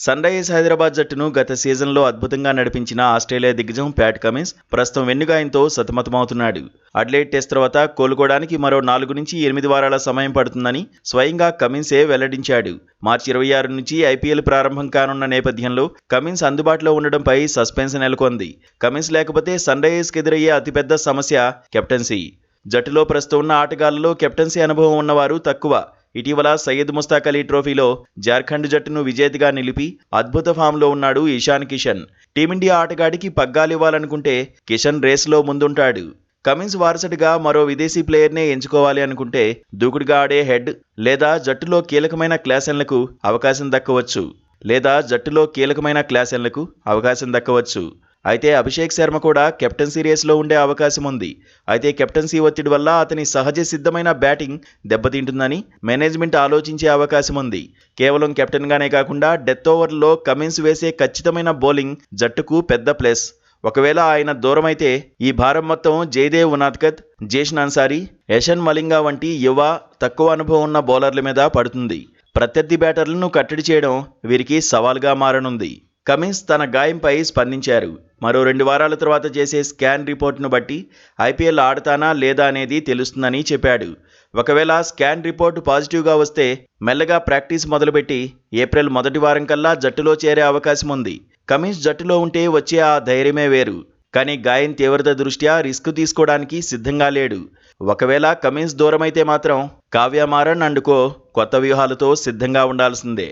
Sun Risers Hyderabad జట్టును గత సీజన్లో అద్భుతంగా నడిపించిన ఆస్ట్రేలియా దిగ్గజం ప్యాట్ కమిన్స్ ప్రస్తుతం వెన్నుగాయంతో సతమతమవుతున్నాడు. అడ్లెయిడ్ టెస్ట్ తర్వాత కోలుకోవడానికి మరో 4 నుంచి 8 వారాల సమయం పడుతుందని స్వయంగా కమిన్సే వెల్లడించాడు. మార్చి 26 నుంచి ఐపీఎల్ ప్రారంభం కానున్న నేపథ్యంలో కమిన్స్ అందుబాటులో ఉండడంపై సస్పెన్స్ నెలకొంది. కమిన్స్ లేకపోతే సన్ రైజర్స్కి ఎదురయ్యే అతిపెద్ద సమస్య కెప్టెన్సీ. జట్టులో ప్రస్తుతం ఉన్న ఆటగాళ్లలో కెప్టెన్సీ అనుభవం ఉన్నవారు తక్కువ. ఇటీవల సయ్యద్ ముస్తాక్ అలీ ట్రోఫీలో జార్ఖండ్ జట్టును విజేతగా నిలిపి అద్భుత ఫామ్లో ఉన్నాడు ఇషాన్ కిషన్. టీమిండియా ఆటగాడికి పగ్గాలివ్వాలనుకుంటే కిషన్ రేసులో ముందుంటాడు. కమిన్స్ వారసుడిగా మరో విదేశీ ప్లేయర్నే ఎంచుకోవాలి అనుకుంటే దూకుడుగా ఆడే హెడ్ లేదా జట్టులో కీలకమైన క్లాసెన్లకు అవకాశం దక్కవచ్చు. అయితే అభిషేక్ శర్మ కూడా కెప్టెన్సీ రేసులో ఉండే అవకాశం ఉంది. అయితే కెప్టెన్సీ ఒత్తిడి వల్ల అతని సహజ సిద్ధమైన బ్యాటింగ్ దెబ్బతింటుందని మేనేజ్మెంట్ ఆలోచించే అవకాశం ఉంది. కేవలం కెప్టెన్గానే కాకుండా డెత్ ఓవర్లో కమిన్స్ వేసే ఖచ్చితమైన బౌలింగ్ జట్టుకు పెద్ద ప్లస్. ఒకవేళ ఆయన దూరమైతే ఈ భారం మొత్తం జయదేవ్ ఉనాద్కత్, జేషన్ అన్సారీ, యషన్ మలింగా వంటి యువ తక్కువ అనుభవం ఉన్న బౌలర్ల మీద పడుతుంది. ప్రత్యర్థి బ్యాటర్లను కట్టడి చేయడం వీరికి సవాల్గా మారనుంది. కమిన్స్ తన గాయంపై స్పందించారు. మరో 2 వారాల తర్వాత చేసే స్కాన్ రిపోర్ట్ను బట్టి ఐపీఎల్ ఆడతానా లేదా అనేది తెలుస్తుందని చెప్పాడు. ఒకవేళ స్కాన్ రిపోర్టు పాజిటివ్గా వస్తే మెల్లగా ప్రాక్టీస్ మొదలుపెట్టి ఏప్రిల్ మొదటి వారం కల్లా జట్టులో చేరే అవకాశం ఉంది. కమిన్స్ జట్టులో ఉంటే వచ్చే ఆ ధైర్యమే వేరు. కానీ గాయం తీవ్రత దృష్ట్యా రిస్క్ తీసుకోవడానికి సిద్ధంగా లేడు. ఒకవేళ కమిన్స్ దూరమైతే మాత్రం కావ్య మారన్ అండ్ కో కొత్త వ్యూహాలతో సిద్ధంగా ఉండాల్సిందే.